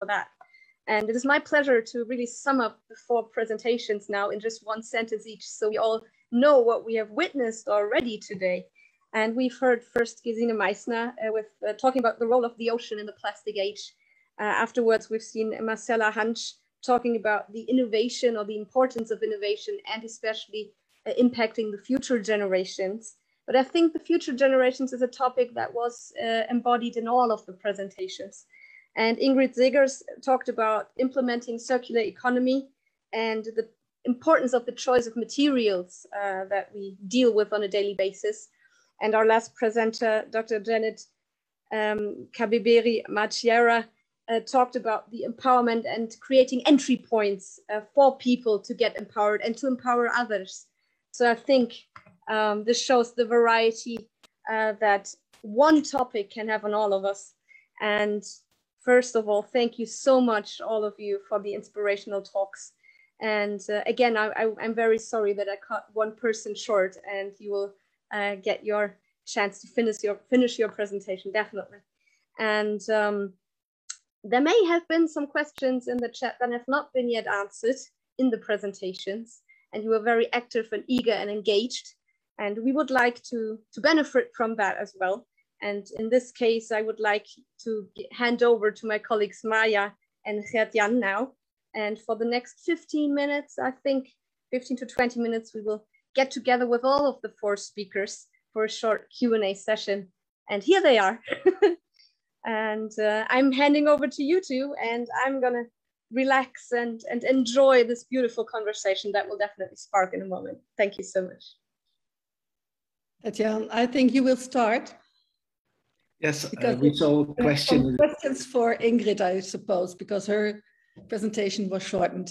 for that. And it is my pleasure to really sum up the 4 presentations now in just one sentence each, so we all know what we have witnessed already today. And we've heard first Gesine Meissner with talking about the role of the ocean in the plastic age. Afterwards, we've seen Marcella Hansch talking about the innovation or the importance of innovation and especially impacting the future generations. But I think the future generations is a topic that was embodied in all of the presentations. And Ingrid Sagers talked about implementing circular economy and the importance of the choice of materials that we deal with on a daily basis. And our last presenter, Dr. Janet Kabeberi Machiera, talked about the empowerment and creating entry points for people to get empowered and to empower others. So I think this shows the variety that one topic can have on all of us. And first of all, thank you so much, all of you, for the inspirational talks. And again, I'm very sorry that I cut one person short, and you will get your chance to finish your presentation, definitely. And there may have been some questions in the chat that have not been yet answered in the presentations, and you were very active and eager and engaged. And we would like to benefit from that as well. And in this case, I would like to hand over to my colleagues Maya and Gert-Jan now. And for the next 15 minutes, I think 15 to 20 minutes, we will get together with all of the 4 speakers for a short Q&A session. And here they are. And I'm handing over to you two, and I'm gonna relax and enjoy this beautiful conversation that will definitely spark in a moment. Thank you so much. Gert-Jan, I think you will start. Yes, we saw questions for Ingrid, I suppose, because her presentation was shortened.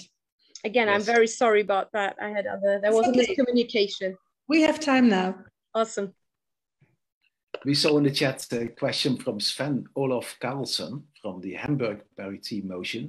Again, yes. I'm very sorry about that. There was a miscommunication. We have time now. Awesome. We saw in the chat a question from Sven Olof Carlsen from the Hamburg Maritime Motion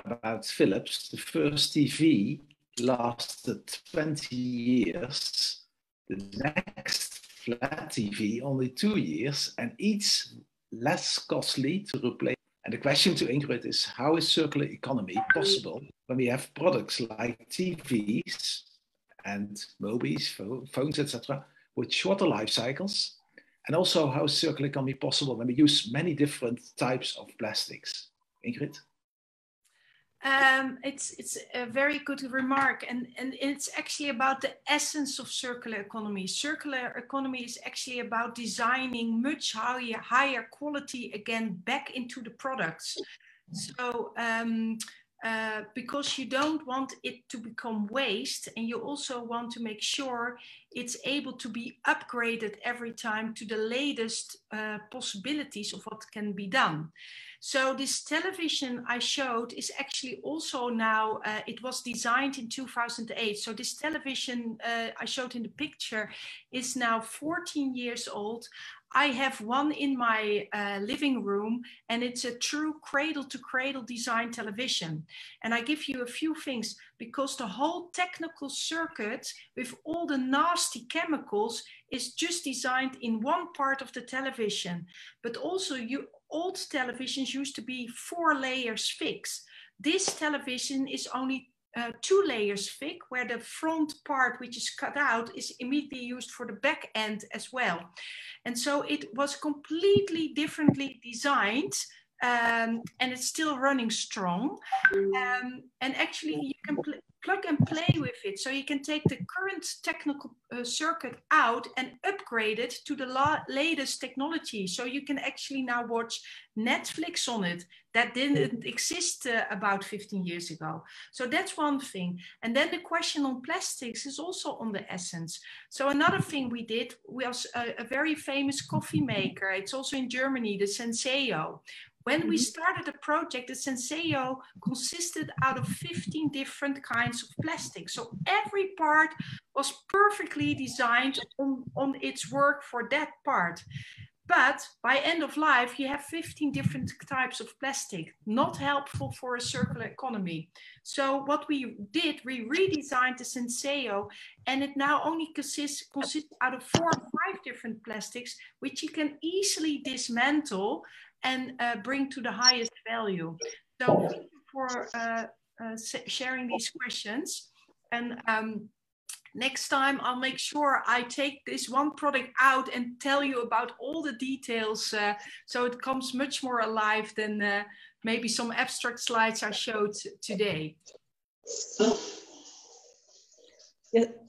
about Philips. The first TV lasted 20 years. The next flat TV only 2 years, and each less costly to replace. And the question to Ingrid is, how is circular economy possible when we have products like TVs and mobiles, phones, etc., with shorter life cycles? And also, how is circular economy possible when we use many different types of plastics? Ingrid? It's a very good remark, and it's actually about the essence of circular economy. Circular economy is actually about designing much higher quality again back into the products. So because you don't want it to become waste, and you also want to make sure it's able to be upgraded every time to the latest possibilities of what can be done. So this television I showed is actually also now, it was designed in 2008. So this television I showed in the picture is now 14 years old. I have one in my living room, and it's a true cradle-to-cradle design television. And I give you a few things, because the whole technical circuit with all the nasty chemicals is just designed in one part of the television. But also old televisions used to be 4 layers thick. This television is only 2 layers thick, where the front part, which is cut out, is immediately used for the back end as well. And so it was completely differently designed, and it's still running strong. And actually you can plug and play with it. So you can take the current technical circuit out and upgrade it to the latest technology. So you can actually now watch Netflix on it. That didn't exist about 15 years ago. So that's one thing. And then the question on plastics is also on the essence. So another thing we did was a very famous coffee maker. It's also in Germany, the Senseo. When we started the project, the Senseo consisted out of 15 different kinds of plastic. So every part was perfectly designed on its work for that part. But by end of life, you have 15 different types of plastic, not helpful for a circular economy. So what we did, we redesigned the Senseo, and it now only consists out of 4 or 5 different plastics, which you can easily dismantle and bring to the highest value. So thank you for sharing these questions. And next time I'll make sure I take this one product out and tell you about all the details, so it comes much more alive than maybe some abstract slides I showed today.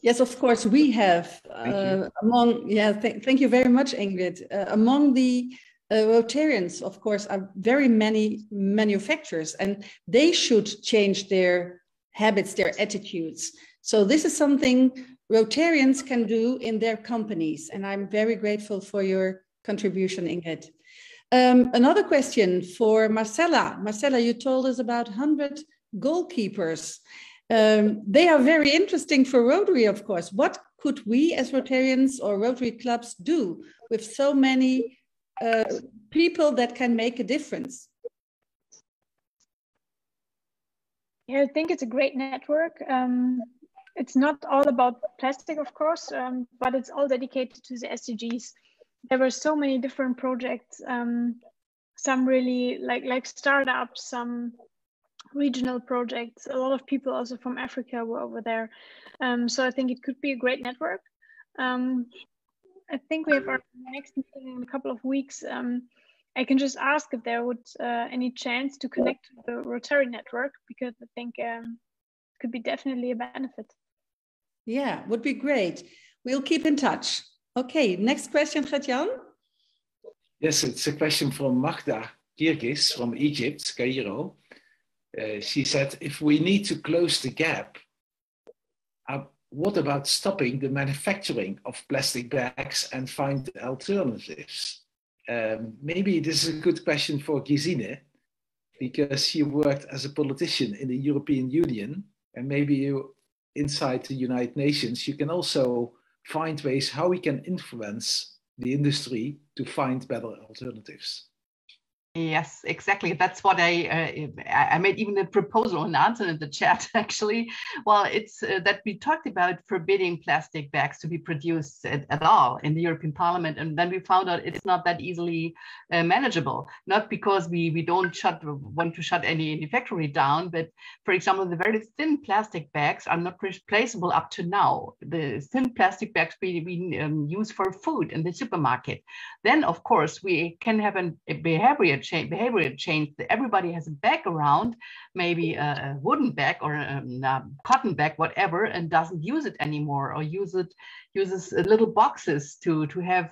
Yes, of course, we have thank you very much, Ingrid. Among the Rotarians, of course, are very many manufacturers, and they should change their habits, their attitudes. So this is something Rotarians can do in their companies, and I'm very grateful for your contribution, Ingrid. Another question for Marcella. Marcella, you told us about 100 goalkeepers. They are very interesting for Rotary, of course. What could we as Rotarians or Rotary clubs do with so many people that can make a difference? Yeah, I think it's a great network. It's not all about plastic, of course, but it's all dedicated to the SDGs. There were so many different projects, some really like startups, some regional projects. A lot of people also from Africa were over there. So I think it could be a great network. I think we have our next meeting in a couple of weeks. I can just ask if there would any chance to connect to the Rotary network, because I think it could be definitely a benefit. Yeah, would be great. We'll keep in touch. Okay, next question, Gert-Jan. Yes, it's a question from Magda Kirgis from Egypt, Cairo. She said, if we need to close the gap, what about stopping the manufacturing of plastic bags and find alternatives? Maybe this is a good question for Gesine, because she worked as a politician in the European Union, and maybe you, inside the United Nations, you can also find ways how we can influence the industry to find better alternatives. Yes, exactly. That's what I made even a proposal, an answer in the chat, actually. Well, it's that we talked about forbidding plastic bags to be produced at all in the European Parliament. And then we found out it's not that easily manageable, not because we don't want to shut any factory down, but for example, the very thin plastic bags are not replaceable up to now. The thin plastic bags we use for food in the supermarket. Then, of course, we can have a behavior change. Everybody has a bag around, maybe a wooden bag or a cotton bag, whatever, and doesn't use it anymore, or uses little boxes to have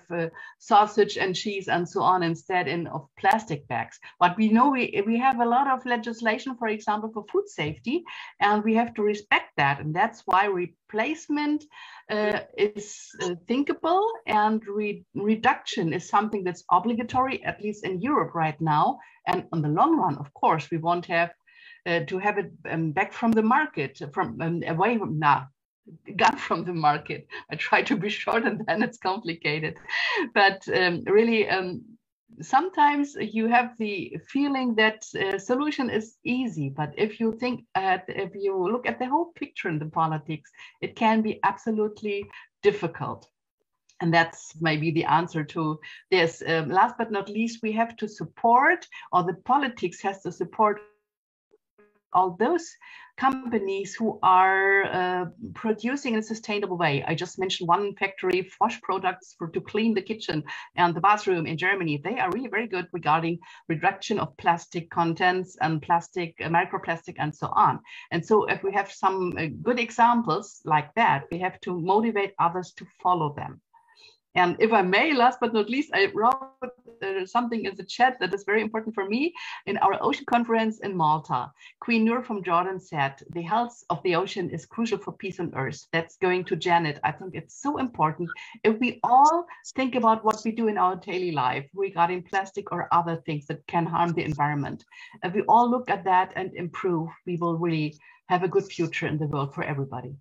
sausage and cheese and so on instead of plastic bags. But we know we have a lot of legislation, for example, for food safety, and we have to respect that. And that's why replacement is thinkable, and reduction is something that's obligatory, at least in Europe right now. And on the long run, of course, we won't have to have it back from the market, away from gone from the market. I try to be short and then it's complicated. But really, sometimes you have the feeling that solution is easy, but if you look at the whole picture in the politics, it can be absolutely difficult. And that's maybe the answer to this. Last but not least, we have to support, or the politics has to support all those companies who are producing in a sustainable way. I just mentioned one factory, wash products to clean the kitchen and the bathroom in Germany. They are really very good regarding reduction of plastic contents and plastic, microplastic and so on. And so if we have some good examples like that, we have to motivate others to follow them. And if I may, last but not least, I wrote something in the chat that is very important for me. In our ocean conference in Malta, Queen Noor from Jordan said, the health of the ocean is crucial for peace on earth. That's going to Janet. I think it's so important. If we all think about what we do in our daily life regarding plastic or other things that can harm the environment, if we all look at that and improve, we will really have a good future in the world for everybody.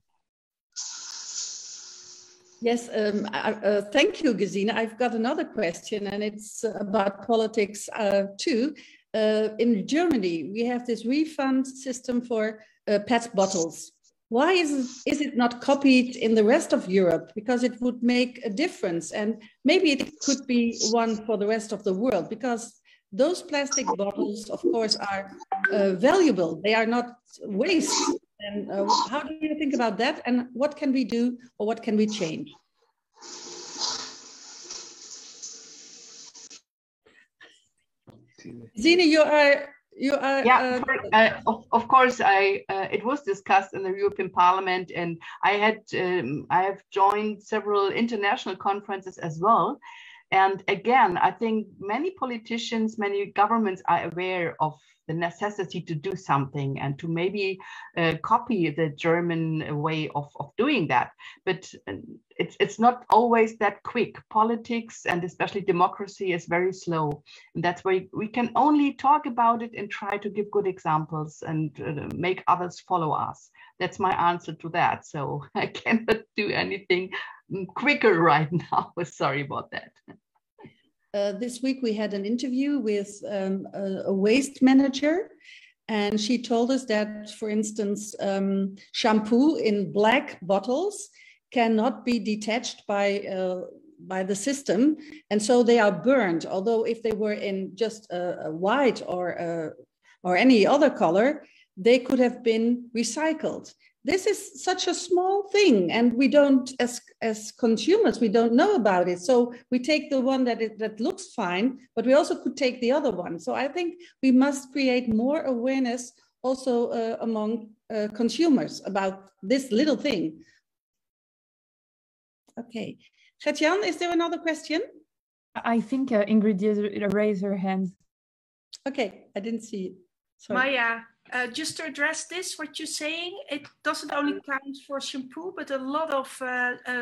Yes, thank you, Gesine. I've got another question, and it's about politics too. In Germany, we have this refund system for PET bottles. Why is it not copied in the rest of Europe? Because it would make a difference, and maybe it could be one for the rest of the world, because those plastic bottles, of course, are valuable. They are not waste. And how do you think about that? And what can we do, or what can we change? Zine, you are. Yeah, of course. It was discussed in the European Parliament, and I have joined several international conferences as well. And again, I think many politicians, many governments are aware of the necessity to do something and to maybe copy the German way of doing that. But it's not always that quick. Politics, and especially democracy, is very slow. And that's why we can only talk about it and try to give good examples and make others follow us. That's my answer to that. So I cannot do anything quicker right now. Sorry about that. This week we had an interview with a waste manager, and she told us that, for instance, shampoo in black bottles cannot be detached by the system, and so they are burned. Although if they were in just a white or any other color, they could have been recycled. This is such a small thing, and we don't, as consumers, we don't know about it. So we take the one that looks fine, but we also could take the other one. So I think we must create more awareness also among consumers about this little thing. Okay, Gert-Jan, is there another question? I think Ingrid did raise her hand. Okay, I didn't see it. Sorry. Maya. Just to address this, what you're saying, it doesn't only count for shampoo, but a lot of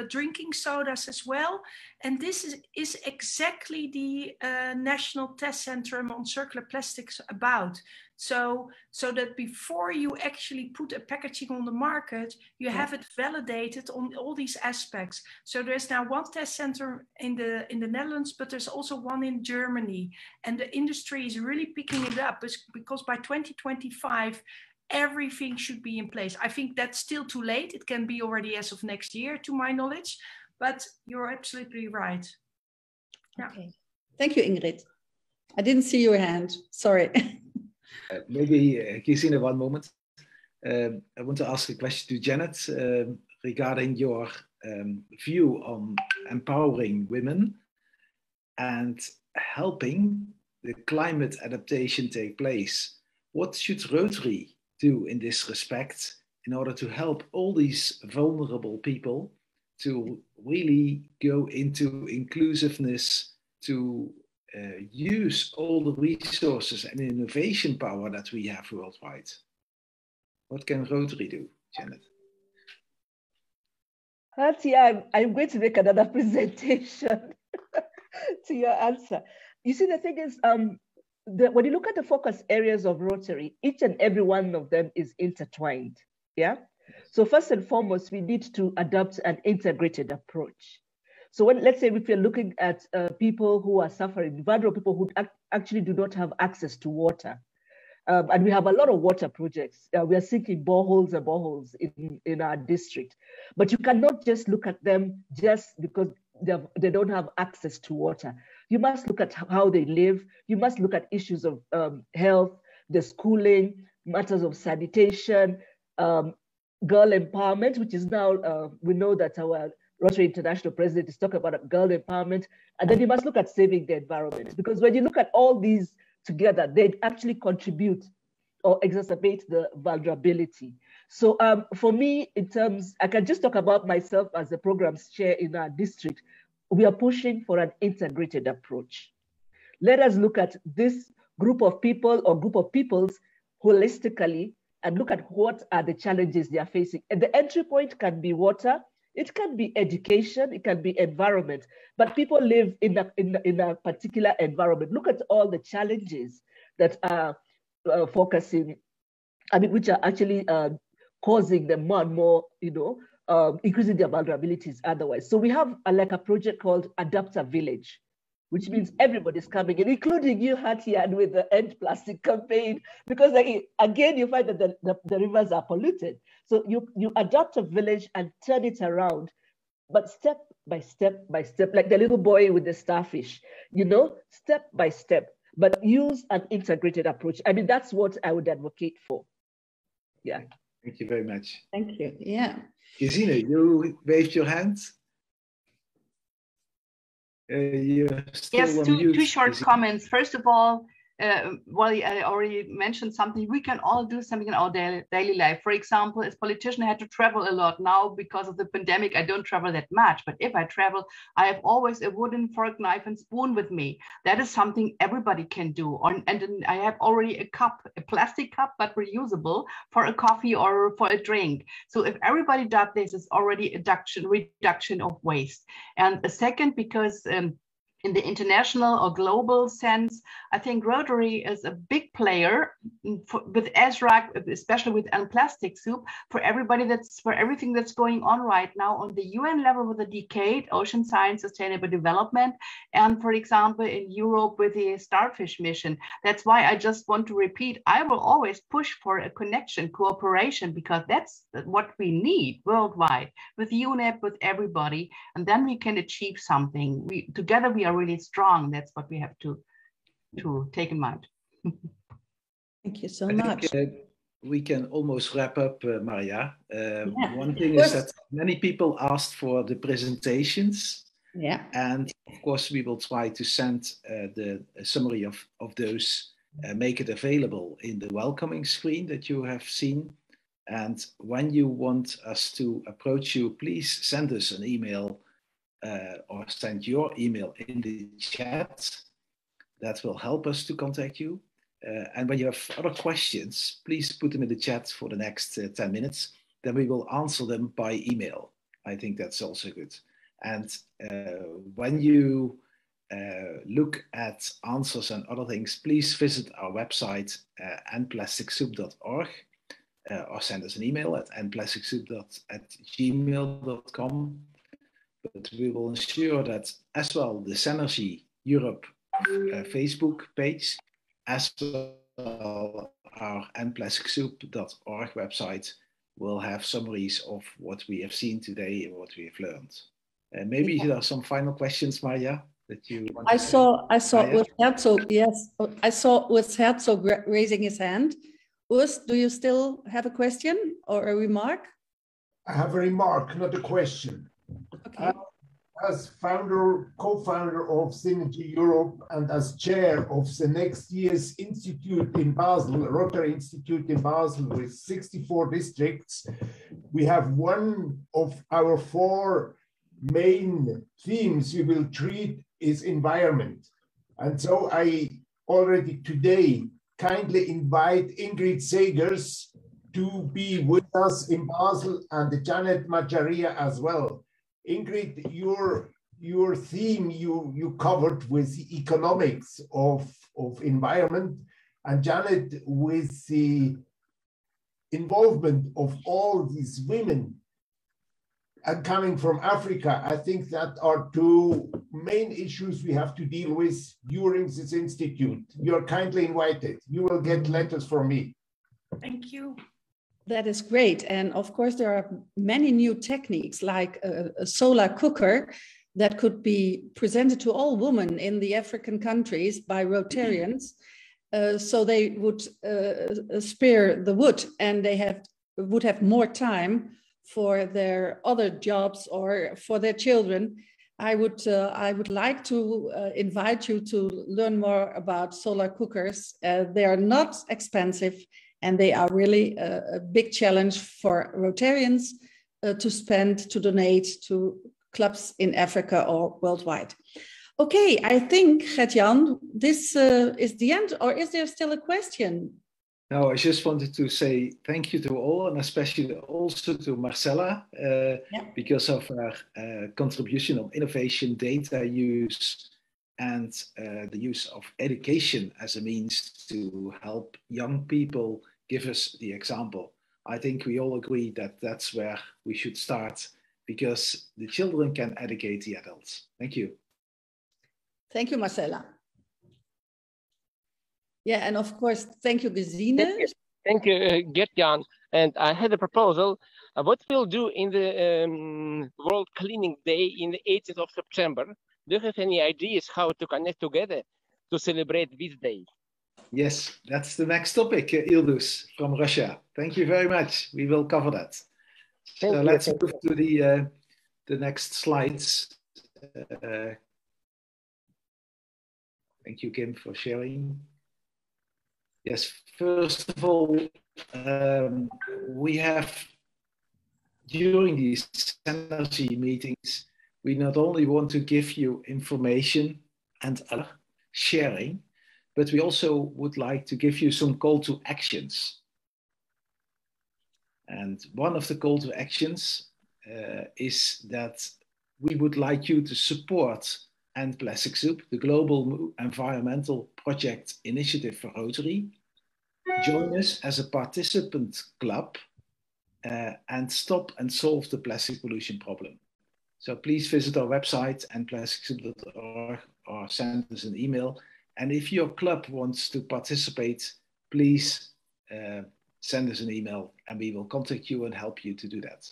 drinking sodas as well. And this is exactly the National Test Center on Circular Plastics about. So that before you actually put a packaging on the market, you have it validated on all these aspects. So there's now one test center in the Netherlands, but there's also one in Germany. And the industry is really picking it up because by 2025, everything should be in place. I think that's still too late. It can be already as of next year, to my knowledge, but you're absolutely right. Yeah. Okay. Thank you, Ingrid. I didn't see your hand. Sorry. Maybe, Gesine, one moment. I want to ask a question to Janet regarding your view on empowering women and helping the climate adaptation take place. What should Rotary do in this respect in order to help all these vulnerable people to really go into inclusiveness, to use all the resources and innovation power that we have worldwide? What can Rotary do, Janet? I'm going to make another presentation to your answer. You see, the thing is, when you look at the focus areas of Rotary, each and every one of them is intertwined. Yeah. So first and foremost, we need to adopt an integrated approach. So let's say if you're looking at people who are suffering, vulnerable people who actually do not have access to water, and we have a lot of water projects. We are sinking boreholes and boreholes in our district, but you cannot just look at them just because they don't have access to water. You must look at how they live. You must look at issues of health, the schooling, matters of sanitation, girl empowerment, which is now, we know that our Rotary International President is talking about girl empowerment. And then you must look at saving the environment, because when you look at all these together, they actually contribute or exacerbate the vulnerability. So for me, I can just talk about myself as the programs chair in our district. We are pushing for an integrated approach. Let us look at this group of people or group of peoples holistically and look at what are the challenges they are facing. And the entry point can be water, it can be education, it can be environment, but people live in a particular environment. Look at all the challenges that are focusing, which are actually causing them more and more, increasing their vulnerabilities otherwise. So we have a project called Adapt a Village, which means everybody's coming in, including you, Hatian, with the End Plastic campaign, because again, you find that the rivers are polluted. So you adopt a village and turn it around, but step by step by step, like the little boy with the starfish, step by step. but use an integrated approach. I mean, that's what I would advocate for. Yeah. Thank you very much. Thank you. Yeah. Gesine, you waved your hand. You're still yes, on mute, two short Gesine. comments. First of all, well, I already mentioned something. We can all do something in our daily life. For example, as politician, I had to travel a lot. Now, because of the pandemic, I don't travel that much. But if I travel, I have always a wooden fork, knife, and spoon with me. That is something everybody can do. And then I have already a cup, a plastic cup, but reusable for a coffee or for a drink. So if everybody does this, it's already a reduction of waste. And a second, because in the international or global sense, I think Rotary is a big player with ESRAC, especially with EndPlasticSoup, for everything that's going on right now on the UN level with the Decade, Ocean Science, Sustainable Development, and for example, in Europe with the Starfish mission. That's why I just want to repeat, I will always push for a connection, cooperation, because that's what we need worldwide with UNEP, with everybody, and then we can achieve something. Together we are really strong. That's what we have to take in mind. Thank you so much. We can almost wrap up, Maria. Yeah. One thing is that many people asked for the presentations. Yeah. And of course, we will try to send the summary of those, make it available in the welcoming screen that you have seen. And when you want us to approach you, please send us an email or send your email in the chat. That will help us to contact you. And when you have other questions, please put them in the chat for the next 10 minutes. Then we will answer them by email. I think that's also good. And when you look at answers and other things, please visit our website, endplasticsoup.org, or send us an email at endplasticsoup@gmail.com. But we will ensure that as well the Synergy Europe Facebook page, as well our endplasticsoup.org website will have summaries of what we have seen today and what we have learned. Maybe there are some final questions, Maria, that you want to say. I saw Urs Herzog, yes, I saw Urs Herzog raising his hand. Urs, do you still have a question or a remark? I have a remark, not a question. Okay. As co-founder of Synergy Europe and as chair of the next year's institute in Basel, Rotary Institute in Basel with 64 districts, we have one of our 4 main themes we will treat is environment. And so I already today kindly invite Ingrid Sagers to be with us in Basel and Janet Majaria as well. Ingrid, your theme you covered with the economics of environment, and Janet with the involvement of all these women and coming from Africa. I think that are 2 main issues we have to deal with during this institute. You're kindly invited. You will get letters from me. Thank you. That is great. And of course, there are many new techniques like a solar cooker that could be presented to all women in the African countries by Rotarians. So they would spare the wood and they would have more time for their other jobs or for their children. I would like to invite you to learn more about solar cookers. They are not expensive. And they are really a big challenge for Rotarians to donate to clubs in Africa or worldwide. Okay, I think, Gert-Jan, this is the end, or is there still a question? No, I just wanted to say thank you to all, and especially also to Marcella, because of her contribution of innovation, data use, and the use of education as a means to help young people give us the example. I think we all agree that that's where we should start, because the children can educate the adults. Thank you. Thank you, Marcella. Yeah, and of course, thank you, Gesine. Thank you, Gert-Jan. And I had a proposal. What we'll do in the World Cleaning Day in the 18th of September. Do you have any ideas how to connect together to celebrate this day. Yes, that's the next topic, Ildus from Russia. Thank you very much. We will cover that. So let's move to the next slides. Thank you, Kim, for sharing. Yes, first of all, we have, during these synergy meetings, we not only want to give you information and other sharing, but we also would like to give you some call to actions. And one of the call to actions is that we would like you to support EndPlasticSoup, the global environmental project initiative for Rotary. Join us as a participant club and stop and solve the plastic pollution problem. So please visit our website endplasticsoup.org or send us an email. And if your club wants to participate, please send us an email and we will contact you and help you to do that.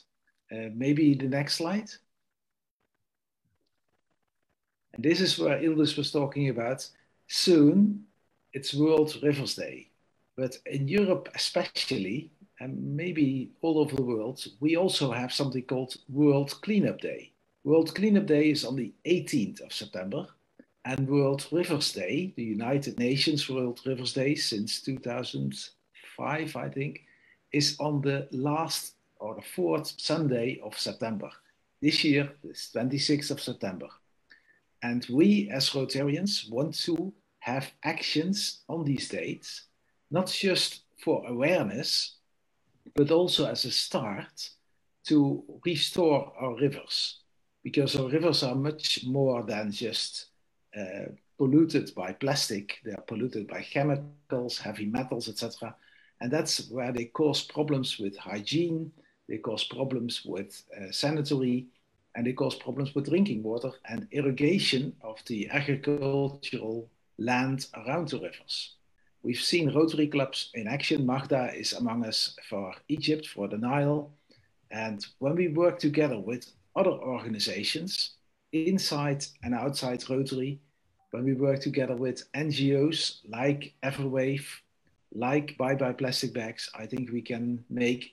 Maybe the next slide. And this is where Ildus was talking about. Soon, it's World Rivers Day. But in Europe especially, and maybe all over the world, we also have something called World Cleanup Day. World Cleanup Day is on the 18th of September. And World Rivers Day, the United Nations World Rivers Day since 2005, I think, is on the last or the fourth Sunday of September. This year, it's 26th of September. And we as Rotarians want to have actions on these dates, not just for awareness, but also as a start to restore our rivers. Because our rivers are much more than just polluted by plastic. They are polluted by chemicals, heavy metals, etc. And that's where they cause problems with hygiene, they cause problems with sanitary, and they cause problems with drinking water and irrigation of the agricultural land around the rivers. We've seen Rotary clubs in action. Magda is among us for Egypt, for the Nile. And when we work together with other organizations, inside and outside Rotary, when we work together with NGOs like Everwave, like Bye Bye Plastic Bags, I think we can make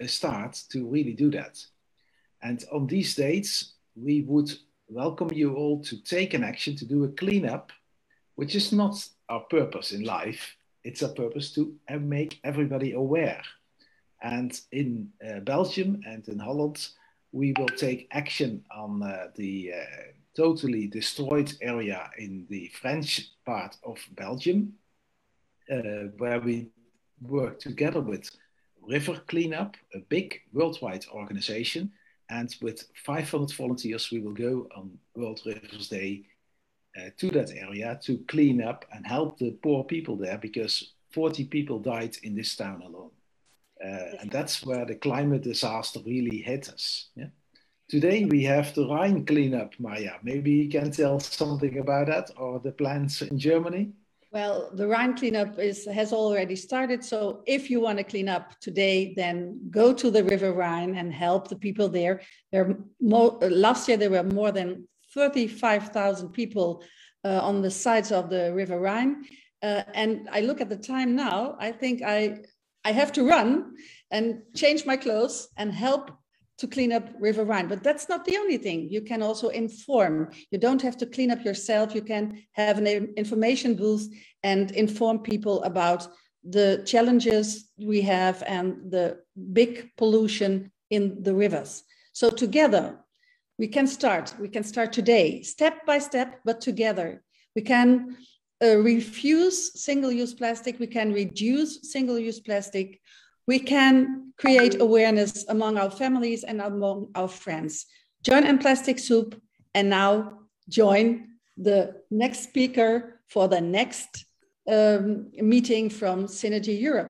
a start to really do that. And on these dates, we would welcome you all to take an action to do a cleanup, which is not our purpose in life. It's our purpose to make everybody aware. And in Belgium and in Holland, we will take action on the totally destroyed area in the French part of Belgium, where we work together with River Cleanup, a big worldwide organization. And with 500 volunteers, we will go on World Rivers Day to that area to clean up and help the poor people there, because 40 people died in this town alone. And that's where the climate disaster really hit us. Yeah? Today we have the Rhine cleanup, Maya. Maybe you can tell something about that, or the plans in Germany? Well, the Rhine cleanup has already started. So if you want to clean up today, then go to the River Rhine and help the people there. Last year, there were more than 35,000 people on the sides of the River Rhine. And I look at the time now, I think I have to run and change my clothes and help to clean up River Rhine. But that's not the only thing. You can also inform. You don't have to clean up yourself. You can have an information booth and inform people about the challenges we have and the big pollution in the rivers. So together, we can start. We can start today, step by step, but together. We can refuse single-use plastic. We can reduce single-use plastic. We can create awareness among our families and among our friends. Join EndPlasticSoup, and now join the next speaker for the next meeting from Synergy Europe.